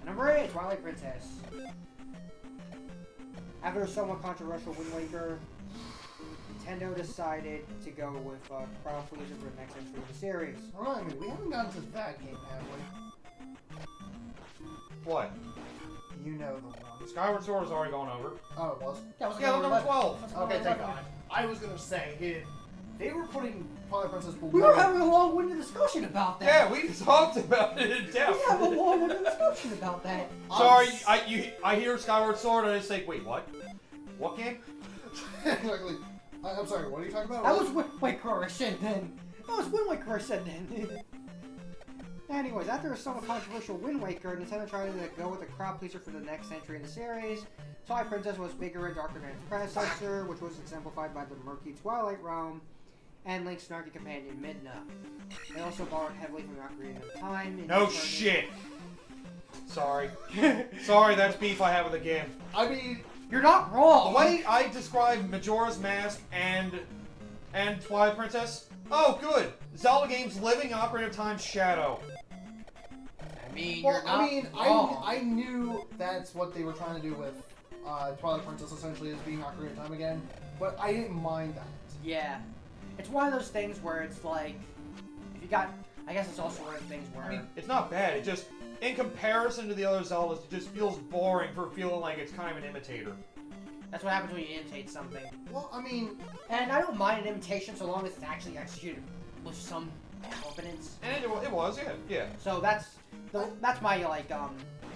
Number 8, Twilight Princess. After a somewhat controversial Wind Waker, Nintendo decided to go with crowd pleaser for the next entry in the series. Alright, I mean, we haven't gotten to that game, have we? What? You know the one. Skyward Sword has already gone over. Oh, it was? Yeah, let's Yeah, go look, number 12. Okay, thank God. I was gonna say, if they were putting Twilight Princess below... We were having a long-winded discussion about that. Yeah, we talked about it in depth. We have a long-winded discussion about that. Sorry, I hear Skyward Sword and I just think, wait, what? What game? Exactly. I'm sorry, what are you talking about? That was Wind Waker, I said then. That was Wind Waker, I said then. Anyways, after a somewhat controversial Wind Waker, Nintendo tried to go with a crowd pleaser for the next entry in the series. Twilight Princess was bigger and darker than its predecessor, which was exemplified by the murky Twilight Realm and Link's snarky companion Midna. They also borrowed heavily from Ocarina of Time. No shit. Sorry. Sorry, that's beef I have with the game. I mean, you're not wrong. The way I describe Majora's Mask and Twilight Princess, oh good, Zelda game's living Ocarina of Time's shadow. I mean, well, you're not wrong. I knew that's what they were trying to do with Twilight Princess, essentially, as being Ocarina of Time again, but I didn't mind that. Yeah. It's one of those things where it's like, if you got, I guess it's also one of the things where... I mean, it's not bad, it just, in comparison to the other Zeldas, it just feels boring for feeling like it's kind of an imitator. That's what happens when you imitate something. Well, I mean... And I don't mind an imitation so long as it's actually executed with some confidence. And it was, yeah. So that's my, like,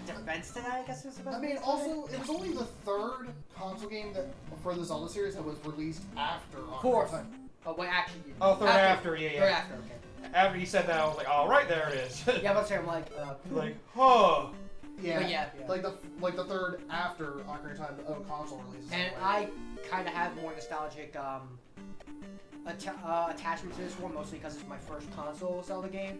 defense to that, I guess is the best. I mean, also, it was only the third console game that for the Zelda series that was released after Ocarina of Fourth. Time. Oh, wait, actually... Oh, third after, yeah. Third after, okay. After he said that, I was like, oh, right there it is. Yeah, but I'm like, like, huh. Yeah, but yeah. Like the third after Ocarina of Time console releases. And I kind of have more nostalgic attachment to this one, mostly because it's my first console Zelda game.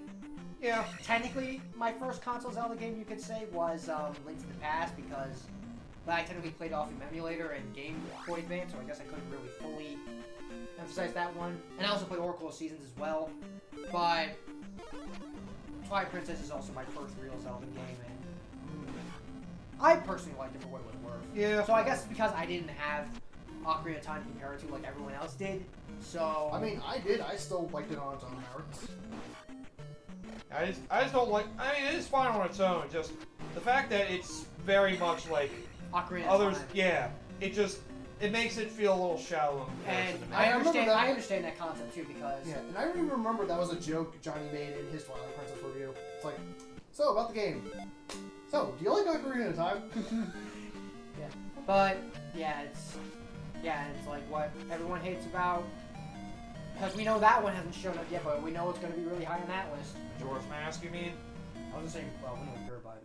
Yeah. Technically, my first console Zelda game, you could say, was Link to the Past, because I technically played off an emulator and Game Boy Advance, so I guess I couldn't really fully emphasize that one. And I also played Oracle of Seasons as well. But Twilight Princess is also my first real Zelda game, and I personally liked it for what it was worth. Yeah. So I guess because I didn't have Ocarina of Time compared to like everyone else did, so... I mean, I did. I still liked it on its own merits. I just don't like... I mean, it is fine on its own. Just the fact that it's very much like Ocarina others. of Time. Yeah. It makes it feel a little shallow. And I understand that concept too, because... Yeah, and I even remember that was a joke Johnny made in his Twilight Princess review. It's like, so, about the game. So, do you like Ocarina of Time? Yeah. But, yeah, it's like what everyone hates about... Because we know that one hasn't shown up yet, but we know it's going to be really high on that list. Majora's Mask, you mean? I was going to say, well, we know you're, but...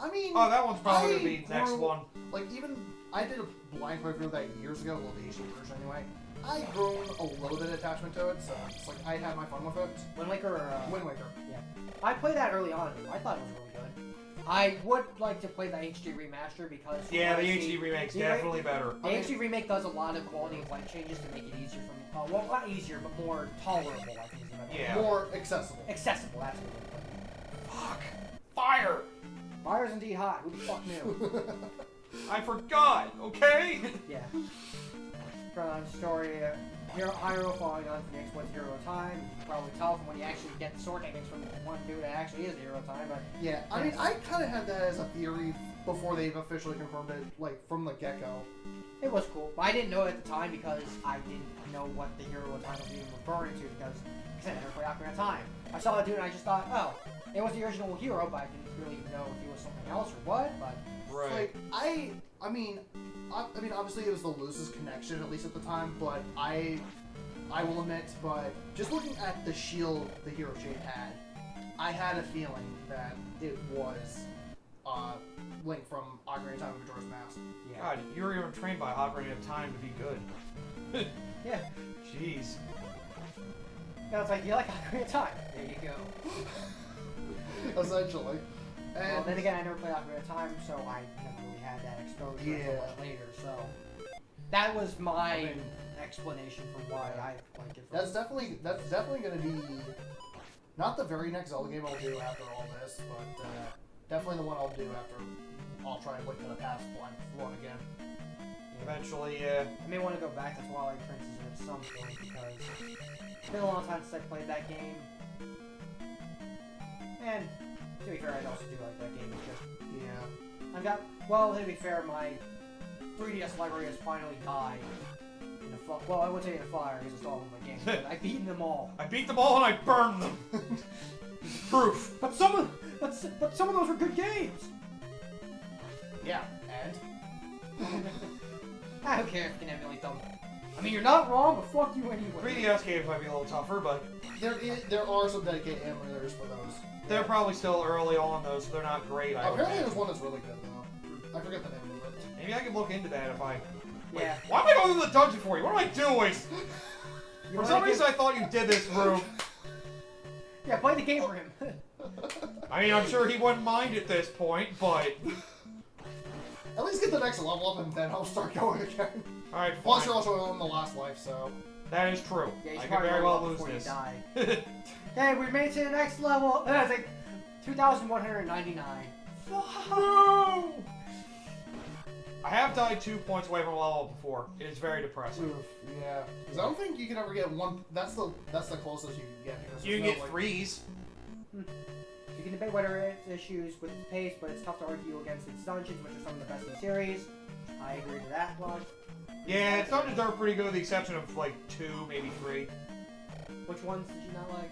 I mean... Oh, that one's probably going to be the next one. Like, even... I did a blind playthrough of that years ago, well, the HD version anyway. I grown a little bit of attachment to it, so it's like I had my fun with it. Wind Waker or... Wind Waker. Yeah. I played that early on, and I thought it was really good. I would like to play the HD remaster because... Yeah, the HD remake's definitely better. The HD remake does a lot of quality of life changes to make it easier from... well, not easier, but more tolerable, I think is the better Yeah. More accessible. Accessible, that's what it is. Fuck. Fire! Fire's indeed hot. Who the fuck knew? I forgot, okay? Yeah. From the story, Hyrule falling on the next one's Hero Time. You can probably tell from when you actually get the sword techniques from the one dude that actually is Hero Time, but... Yeah, I mean, I kind of had that as a theory before they've officially confirmed it, like, from the get-go. It was cool, but I didn't know it at the time because I didn't know what the Hero Time was even referring to because I never played Ocarina of Time. I saw the dude and I just thought, oh, it was the original hero, but I didn't really know if he was something else or what, but... Right. Like, I mean, obviously it was the loosest connection, at least at the time, but I will admit, but just looking at the shield the hero shade had, I had a feeling that it was Link from Ocarina of Time and Majora's Mask. Yeah. God, you were even trained by Ocarina of Time to be good. Yeah. Jeez. No, it's like, you like Ocarina of Time? There you go. Essentially. And Well, then again, I never played Ocarina of Time, so I never really had that exposure until later, so... That was my explanation for why I like it. that's definitely going to be not the very next Zelda game I'll do after all this, but definitely the one I'll do after. I'll try and Link to the Past blind run again. Eventually, yeah. I may want to go back to Twilight Princess at some point because it's been a long time since I played that game. And to be fair, I also do like that game. It's just well, to be fair, my 3DS library has finally died in a well, I wouldn't say in a fire because it's all of my games, but I've beaten them all. I beat them all and I burned them. Proof. But some of those were good games. Yeah, and I don't care if you can emulate them. I mean, you're not wrong, but fuck you anyway. 3DS games might be a little tougher, but there are some dedicated emulators for those. they're probably still early on though, so they're not great. Apparently, there's one that's really good though. I forget the name of it. Maybe I can look into that if I. Yeah. Why am I going to the dungeon for you? What am I doing? For some reason, I thought you did this, Rube. Yeah, play the game for him. I mean, I'm sure he wouldn't mind at this point, but. At least get the next level up and then I'll start going again. Alright, fine. Plus, you're also on the last life, so. That is true. Yeah, you I should could probably very roll well up lose before this. you die. Hey, we made it to the next level. It's like 2,199. Whoa! I have died 2 points away from a level before. It is very depressing. Oof, yeah. Because I don't think you can ever get one. That's the closest you can get. Because You can there's get no, threes. You can debate whether it's issues with its pace, but it's tough to argue against its dungeons, which are some of the best in the series. I agree to that one. Yeah, its dungeons are pretty good with the exception of like 2, maybe 3. Which ones did you not like?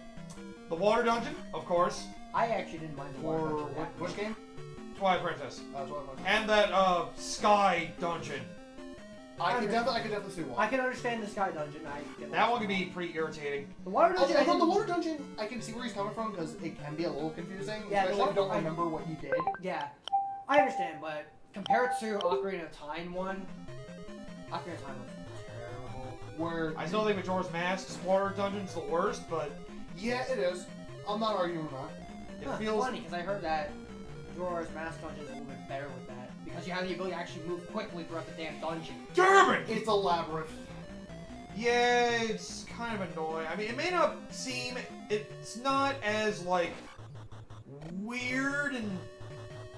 The water dungeon, of course. I actually didn't mind the water dungeon that much. Which game? Twilight Princess. That's what I'm And that sky dungeon. I could definitely see why. I can understand the sky dungeon. That one can be pretty irritating. The water dungeon. Although the water dungeon, I can see where he's coming from because it can be a little confusing, Yeah, especially if you don't remember what you did. Yeah, I understand, but compared to Ocarina of Time one, Ocarina of Time was terrible. Where I still think Majora's Mask's water dungeon's the worst, but yeah, it is. I'm not arguing with that. it feels funny because I heard that Majora's Mask dungeon is a little bit better with that because you have the ability to actually move quickly throughout the damn dungeon. damn it! It's a labyrinth. Yeah, it's kind of annoying. I mean, it may not seem... It's not as, like, weird, and...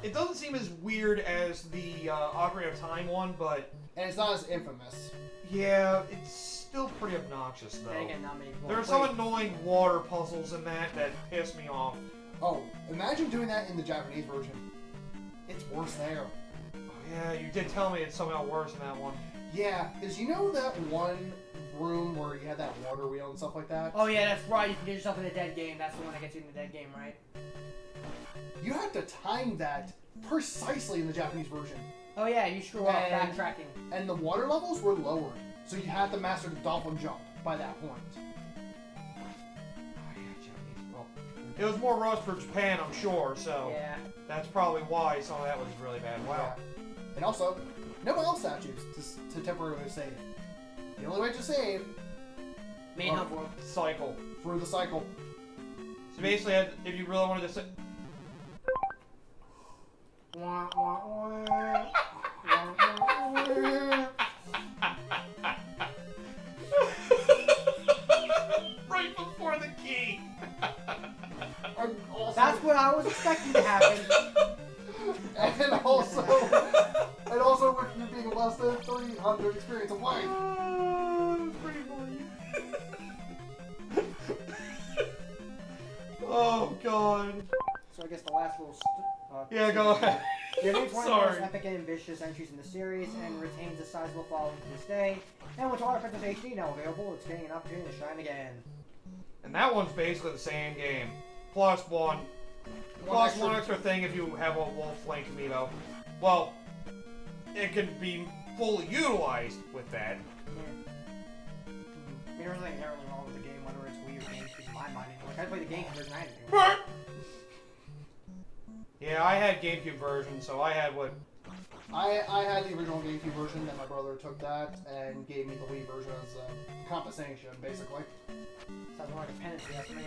It doesn't seem as weird as the Ocarina of Time one, but... And it's not as infamous. Yeah, it's still pretty obnoxious, though. Then again, not many people There are some annoying water puzzles in that piss me off. Oh, imagine doing that in the Japanese version. It's worse there. Oh, yeah, you did tell me it's somehow worse in that one. Yeah, because you know that one room where you had that water wheel and stuff like that? Oh yeah, that's right. You can get yourself in a dead game. That's the one that gets you in the dead game, right? You had to time that precisely in the Japanese version. Oh yeah, you screw up And- backtracking. And the water levels were lowered. So you had to master the dolphin jump by that point. Oh, yeah, Japanese. Well, it was more rushed for Japan, I'm sure, so... Yeah. That's probably why some of that was really bad. Wow. Yeah. And also, no health statues to temporarily save. The only way to save Main hub world. Cycle. through the cycle. So basically, if you really wanted to say... Wah, wah, wah. Wah, wah, wah. Right before the key! And also, That's what I was expecting to happen. and also with you being less than 300 experience of life. Pretty boring. Oh god. So I guess the last little. Yeah, go ahead. It remains one of the Sorry. most epic and ambitious entries in the series and retains a sizable following to this day. And with Twilight Princess HD now available, it's getting an opportunity to shine again. And that one's basically the same game. Plus one. Plus one extra thing if you have a Wolf Link amiibo. Well, it can be fully utilized with that. Yeah. I mean, there's nothing inherently wrong with the game, whether it's Wii or GameCube, in my mind. Like, I play the game version, I didn't. Yeah, I had GameCube version, so I had what... I had the original GameCube version, then my brother took that and gave me the Wii version as compensation, basically. Sounds more like a penance, yes, me.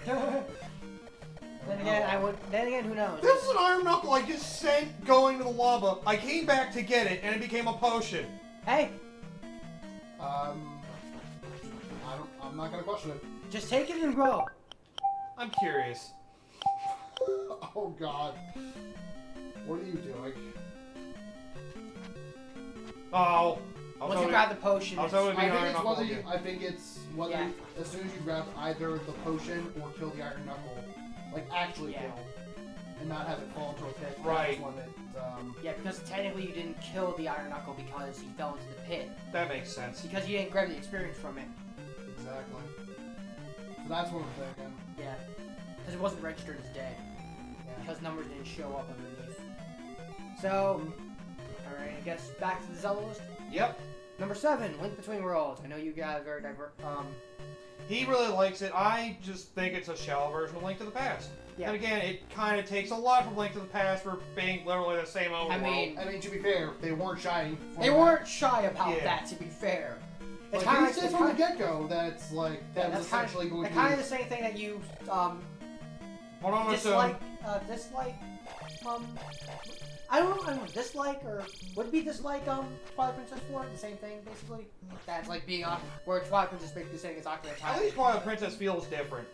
Then again, who knows? This is an Iron Knuckle I just sent going to the lava. I came back to get it, and it became a potion. Hey, I'm not gonna question it. just take it and grow. I'm curious. Oh god. What are you doing? Oh. Once you grab the potion, I'll it's... totally be I think Iron it's Knuckle whether again. I think it's whether Yeah. as soon as you grab either the potion or kill the Iron Knuckle, like actually Yeah. kill, and not have it fall into a pit. Right. That's when it, Yeah, because technically you didn't kill the Iron Knuckle because he fell into the pit. That makes sense. Because you didn't grab the experience from it. exactly. So that's what I'm thinking. Yeah. Because it wasn't registered as dead. Yeah. Because numbers didn't show up underneath. So, alright, I guess back to the Zelda list. Yep. Number 7, Link Between Worlds. I know you guys are very diverse. He really likes it. I just think it's a shallow version of Link to the Past. Yeah. And again, it kind of takes a lot from Link to the Past for being literally the same old I world. mean, I mean, to be fair, they weren't shy. they weren't shy about Yeah. that, to be fair. It's Like, kind he of said from the get-go that's like that was that's kind essentially going of, to kind be. of the same thing that you Hold on, dislike. I don't know. Dislike or would it be dislike Twilight Princess for it? The same thing, basically. That's like being on where Twilight Princess basically saying it's Ocarina of Time. At least Twilight Princess feels different.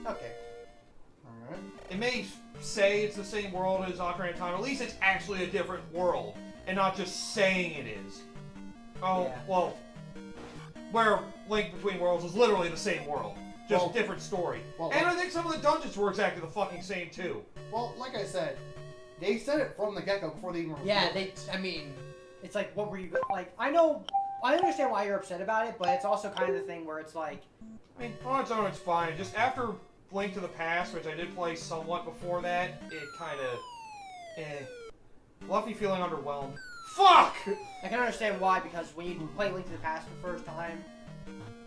Okay. Alright. It may say it's the same world as Ocarina of Time. At least it's actually a different world, and not just saying it is. Oh, Yeah. well, where Link Between Worlds is literally the same world, just Well- different story. well, And like- I think some of the dungeons were exactly the fucking same too. Well, like I said, they said it from the get-go before they even. Yeah, revealed they. it. I mean, it's like, what were you like? I understand why you're upset about it, but it's also kind of the thing where it's like, I mean, on its own, it's fine. Just after Link to the Past, which I did play somewhat before that, it kind of, left me feeling underwhelmed. Fuck! I can understand why, because when you play Link to the Past for the first time,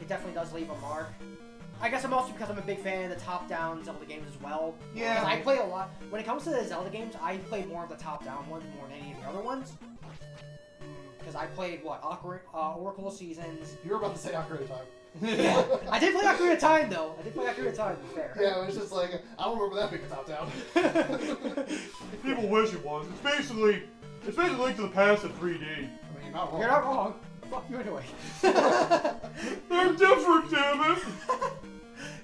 it definitely does leave a mark. I guess I'm also because I'm a big fan of the top-down Zelda games as well. Yeah. Because I play a lot. When it comes to the Zelda games, I play more of the top-down ones more than any of the other ones. Because I played, what, Oracle of Seasons. You were about to say Ocarina of Time. Yeah, I did play Ocarina of Time, though. I did play Ocarina of Time, to be fair. Yeah, it was just like I don't remember that being a top-down. People wish it was. It's basically Link to the Past in 3D. I mean, you're not wrong. You're not wrong. Fuck you anyway. They're different, damn it!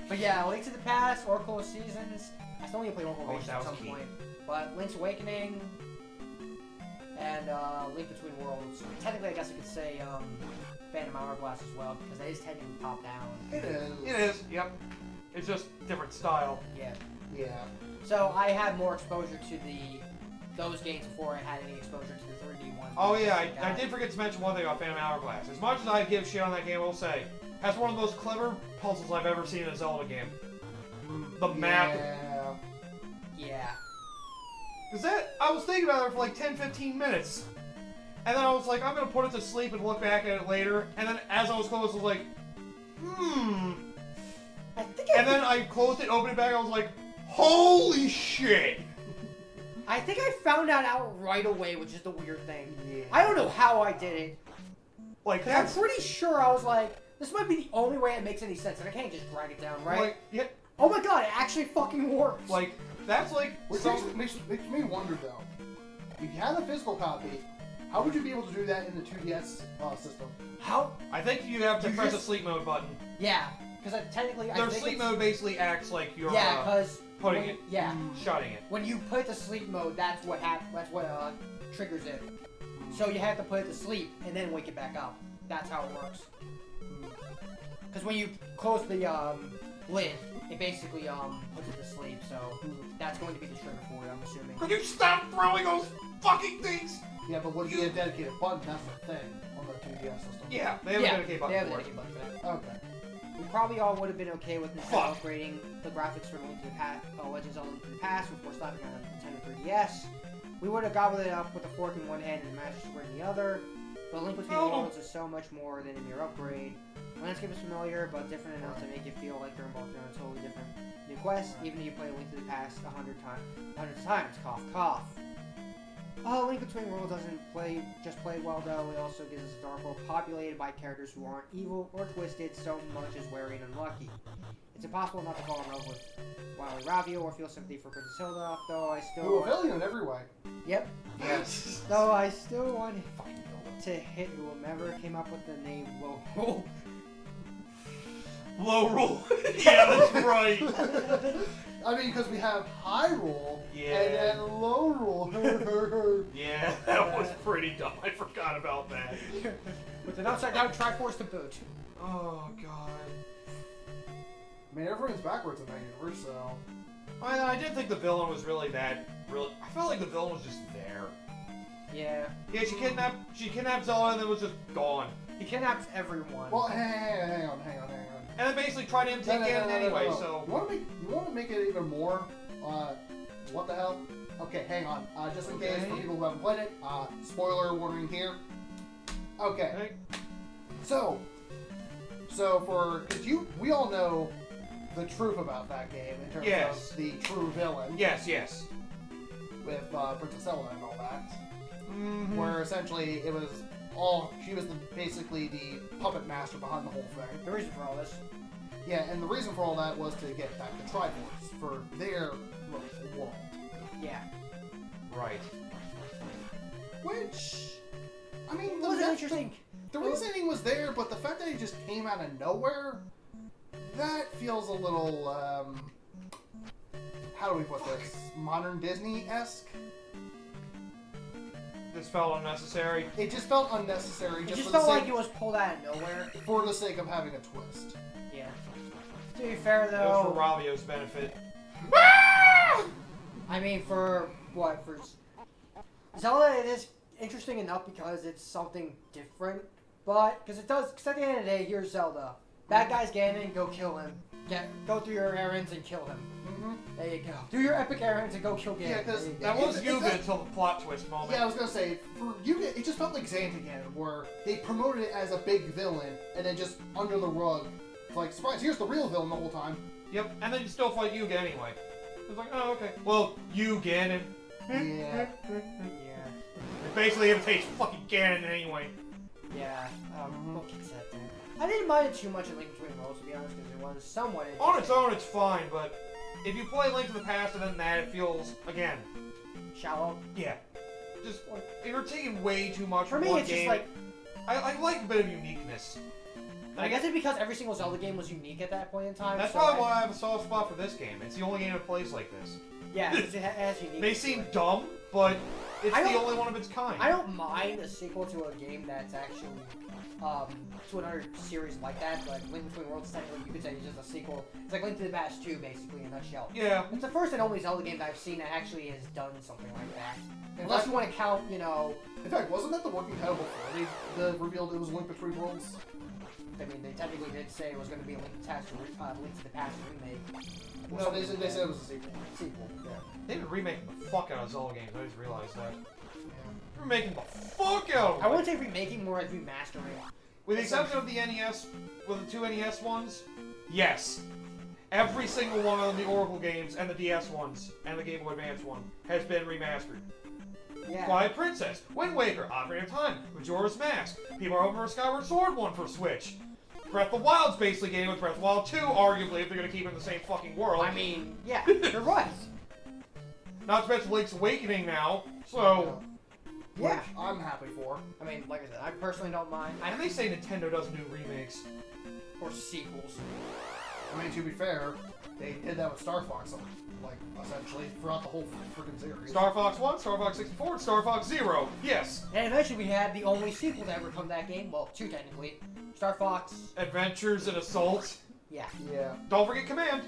But yeah, Link to the Past, Oracle of Seasons. I still need to play Oracle of Oh, Ages that at was some key. point. But Link's Awakening and Link Between Worlds. Technically, I guess I could say Phantom Hourglass as well, because that is technically top down. It is. It is, yep. It's just different style. Yeah. Yeah. So I had more exposure to those games before I had any exposure to the 3D ones. Oh yeah, I did forget to mention one thing about Phantom Hourglass. As much as I give shit on that game, I will say, has one of the most clever puzzles I've ever seen in a Zelda game. The map. Yeah. Yeah. Cause that, I was thinking about it for like 10-15 minutes. And then I was like, I'm gonna put it to sleep and look back at it later. And then as I was close, I was like, I think And then I closed it, opened it back, I was like, holy shit! I think I found that out right away, which is the weird thing. Yeah. I don't know how I did it. Like, 'Cause I'm that's... pretty sure I was like, this might be the only way it makes any sense, and I can't just drag it down, right? Like, yeah, Oh my god, it actually fucking works! like, that's like... Which makes me wonder though. If you had a physical copy, how would you be able to do that in the 2DS system? How? I think you have to You press just- a sleep mode button. Yeah, because technically I Their think sleep it's- mode basically acts like you're Yeah, because putting it, Yeah, shutting it. when you put it to sleep mode, that's what triggers it. So you have to put it to sleep and then wake it back up. That's how it works. Because when you close the lid, it basically puts it to sleep. So that's going to be the trigger for it, I'm assuming. Could you stop throwing those fucking things? Yeah, but would it be a dedicated button? That's the thing on the 2DS system. Yeah, they have a dedicated button they have a for it. dedicated button for that. Okay. We probably all would have been okay with Nintendo Fuck. upgrading the graphics for Link to the Past, Legends of Link to the Past before slapping on a Nintendo 3DS. We would have gobbled it up with a fork in one hand and a Master Sword in the other. But Link Between Oh. Worlds is so much more than a mere upgrade. The landscape is familiar, but different enough to make you feel like you're involved in a totally different new quest, even if you play Link to the Past 100 times. Cough, cough. Link Between Worlds doesn't just play well though, it also gives us a dark world populated by characters who aren't evil or twisted so much as wary and unlucky. It's impossible not to fall in love with Wily Ravio or feel sympathy for Princess Hilda, though I Who still will fail you in every way. Yep. Yes. Though I still want to hit whomever came up with the name Lobo. Low roll. Yeah, that's right. I mean, because we have high roll Yeah. and then low roll. Yeah, that was pretty dumb. I forgot about that. With an upside down Triforce to boot. Oh, God. I mean, everything's backwards in that universe, so. I didn't think the villain was really that. I felt like the villain was just there. Yeah. Yeah, she kidnapped Zelda and then was just gone. He kidnaps everyone. Well, hang on. And then basically tried to imitate Ganon anyway, so... You want to make it even more, what the hell? Okay, hang on. Just in case for people who haven't played it, spoiler warning here. Okay. So we all know the truth about that game in terms of the true villain. Yes. With Princess Zelda and all that. Mm-hmm. Where essentially she was basically the puppet master behind the whole thing. The reason for all this. Yeah, and the reason for all that was to get back the Triforce for their world. Yeah. Right. Which, I mean, It was interesting. The reasoning was there, but the fact that it just came out of nowhere, that feels a little, how do we put this? Modern Disney-esque? This felt unnecessary. It just felt unnecessary. It just felt like it was pulled out of nowhere. For the sake of having a twist. Yeah. To be fair, It was for though... Ravio's benefit. I mean, for Zelda, it is interesting enough because it's something different. But, because at the end of the day, here's Zelda. Bad guy's Ganon, go kill him. Go through your errands and kill him. Mm-hmm. There you go. Do your epic errands and go kill Ganon. Yeah, because That was Yuga until the plot twist moment. Yeah, I was gonna say, for Yuga, it just felt like Xant again, where they promoted it as a big villain, and then just under the rug, it's like, surprise, here's the real villain the whole time. Yep, and then you still fight Yuga anyway. It's like, oh, okay. Well, you, Ganon. Yeah. Yeah. It basically imitates fucking Ganon anyway. Yeah. We'll kick that there. I didn't mind it too much in Link Between Worlds, to be honest, because it was somewhat interesting. On its own, it's fine, but if you play Link to the Past and then that, it feels, again, Shallow. yeah. Just, you're taking way too much For from me, one it's game. just like... I like a bit of uniqueness. I guess it's because every single Zelda game was unique at that point in time. That's so probably why I have a soft spot for this game. It's the only game that plays like this. Yeah, because it has unique. It may seem dumb, but it's the only one of its kind. I don't mind a sequel to a game that's actually to another series like that, but Link Between Worlds, technically, you could say it's just a sequel. It's like Link to the Past 2, basically, in a nutshell. Yeah. It's the first and only Zelda game that I've seen that actually has done something like that. In Unless fact- you want to count, you know... In fact, wasn't that the working title before they revealed it was Link Between Worlds? I mean, they technically did say it was going to be a Link to the Past remake. No, they said it was a sequel. Sequel, yeah. They've been remaking the fuck out of Zelda games. I just realized that. Yeah. They're making the fuck out of I them. wouldn't say remaking, more as remastering. With the exception of the NES, with the two NES ones, yes. Every single one of the Oracle games and the DS ones and the Game Boy Advance one has been remastered. Yeah. Twilight Princess, Wind Waker, Ocarina of Time, Majora's Mask. People are hoping for a Skyward Sword one for Switch. Breath of the Wild's basically getting with Breath of the Wild 2, arguably, if they're gonna keep it in the same fucking world. I mean, yeah, you're right. Not to mention Link's Awakening now, so... Yeah. Which I'm happy for. I mean, like I said, I personally don't mind. And they say Nintendo doesn't do remakes. Or sequels. I mean, to be fair, they did that with Star Fox, like, essentially, throughout the whole freaking series. Star Fox 1, Star Fox 64, and Star Fox 0. Yes. And eventually we had the only sequel to ever come to that game. Well, two technically. Star Fox. Adventures and Assault. Yeah. Yeah. Don't forget Command,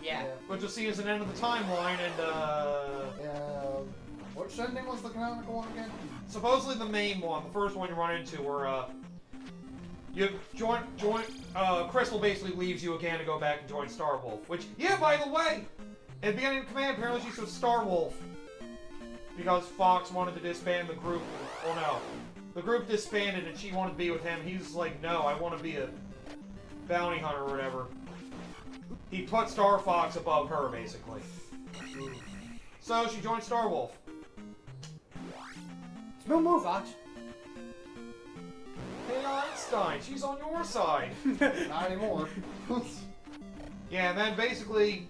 Yeah. which you'll see as an end of the timeline, and Which ending was the canonical one again? supposedly the main one, the first one you run into, where you Crystal basically leaves you again to go back and join Star Wolf. Which, yeah, by the way, at the beginning of Command, apparently she said Star Wolf because Fox wanted to disband the group. Well, no, the group disbanded and she wanted to be with him. He's like, no, I want to be a bounty hunter or whatever. He put Star Fox above her, basically. So she joined Star Wolf. Smooth move, Fox. Hey Einstein, she's on your side. Not anymore. Yeah, and then basically,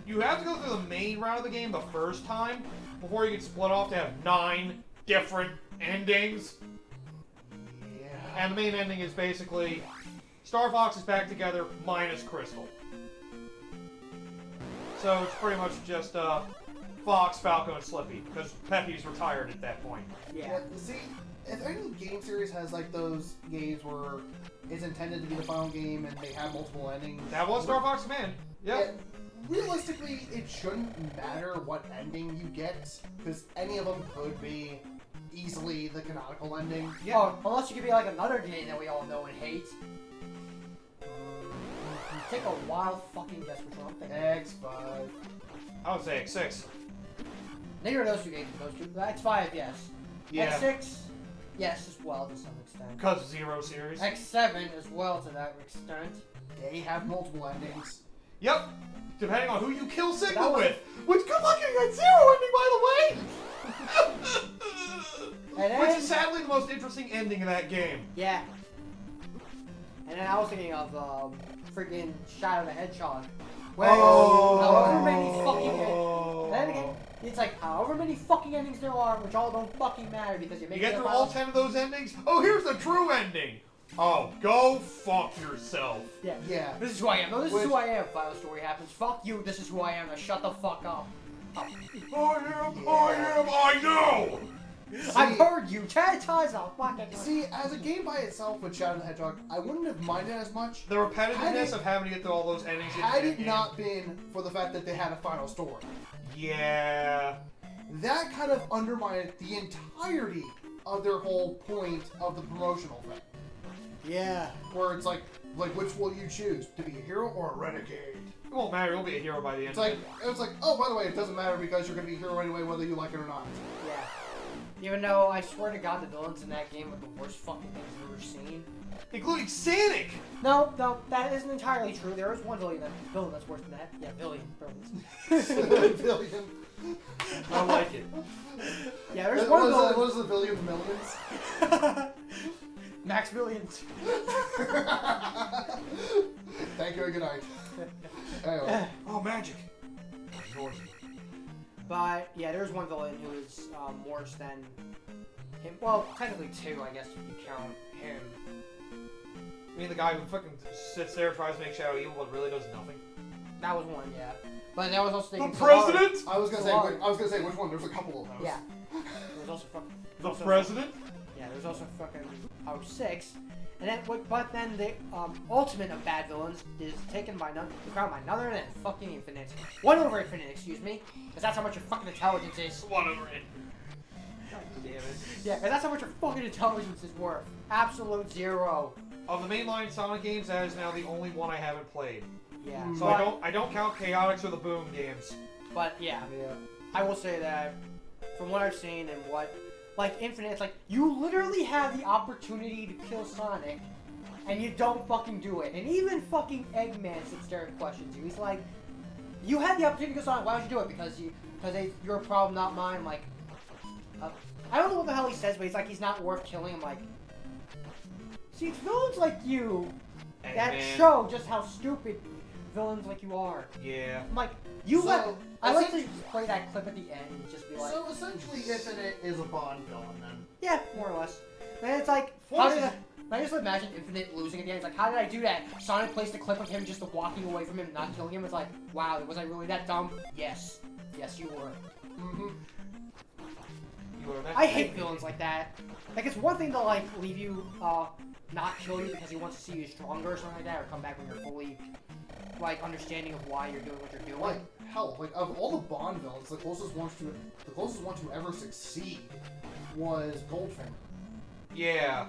you have to go through the main route of the game the first time before you get split off to have 9 different endings. Yeah. And the main ending is basically Star Fox is back together, minus Crystal. So it's pretty much just Fox, Falco, and Slippy, because Peppy's retired at that point. Yeah. See, if any game series has like those games where it's intended to be the final game and they have multiple endings, That was Star Fox Command. Yep. Realistically, it shouldn't matter what ending you get, because any of them could be easily the canonical ending. Yeah. Oh, unless you could be like another game that we all know and hate. Take a wild fucking guess which one I'm thinking. X5. I would say X6. Neither of those two games are those two. X5, yes. Yeah. X6, yes, as well to some extent. Because Zero series. X7 as well to that extent. They have multiple endings. Yep. Depending on who you kill That Signal was- with. Which good luck getting that Zero ending, by the way! And then, Which is sadly the most interesting ending in that game. yeah. And then I was thinking of freaking Shadow the Hedgehog. Where however many fucking and then again, it's like however many fucking endings there are, which all don't fucking matter because you make You get it through all 10 of those endings? Oh, here's the true ending! Oh, go fuck yourself. Yeah. Yeah. This is who I am. No, this is Which- who I am. Final story happens. Fuck you. This is who I am. Now shut the fuck up. I know! I've heard you 10 times. I'll fucking. See, as a game by itself with Shadow the Hedgehog, I wouldn't have minded as much The repetitiveness of having to get through all those endings had in it the not been for the fact that they had a final story. Yeah. That kind of undermined the entirety of their whole point of the promotional thing. Yeah. Where it's like which will you choose? To be a hero or a renegade? It won't matter, you'll be a hero by the end It's like, oh, by the way, it doesn't matter because you're going to be a hero anyway, whether you like it or not. Yeah. Even though I swear to God, the villains in that game are the worst fucking things I've ever seen. Including Sonic! No, that isn't entirely true. There is one villain that's worse than that. Yeah, villains. Billion. I like it. Yeah, there's one villain. What is the billion of millions? Max Billions. Thank you and good night. Anyway. Oh, magic. Yours. But yeah, there's one villain who is worse than him. Well, technically two, I guess, if you count him. I mean, the guy who fucking sits there and tries to make Shadow evil but really does nothing. That was one, yeah. But that was also The thinking president? I was gonna say which one. There's a couple of those. Yeah. There was also The president? Yeah, there's also fucking 6. And then, but then the ultimate of bad villains is taken by none, crowned by none other than fucking Infinite. 1 over Infinite, excuse me, because that's how much your fucking intelligence is. 1 over it. God damn it. Yeah, because that's how much your fucking intelligence is worth. Absolute 0. Of the mainline Sonic games, that is now the only one I haven't played. Yeah. So I don't count Chaotix or the Boom games. But yeah, Yeah. I will say that from what I've seen and what, like Infinite, it's like you literally have the opportunity to kill Sonic, and you don't fucking do it. And even fucking Eggman sits there and questions you. He's like, you had the opportunity to kill Sonic. Why would you do it? Because you're a problem, not mine. I'm like, I don't know what the hell he says, but he's like, he's not worth killing. I'm like, see, it's villains like you that Eggman. show just how stupid villains like you are. Yeah. I'm like, you So, let. I like to just play that clip at the end and just be like, So essentially, Infinite is a Bond villain then. yeah, more or less. And it's like, how did I just imagine Infinite losing at the end? It's like, how did I do that? Sonic placed a clip of him just walking away from him, not killing him. It's like, wow, was I really that dumb? Yes. Yes, you were. Mm-hmm. You were I hate villains like that. Like, it's one thing to, like, leave you, not kill you because he wants to see you stronger or something like that, or come back when you're fully, like, understanding of why you're doing what you're doing. Like hell, like of all the Bond villains, the closest one to ever succeed was Goldfinger. Yeah.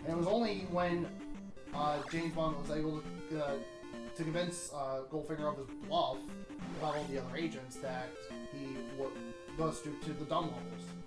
And it was only when James Bond was able to convince Goldfinger of his bluff about all the other agents that he was stooped to the dumb levels.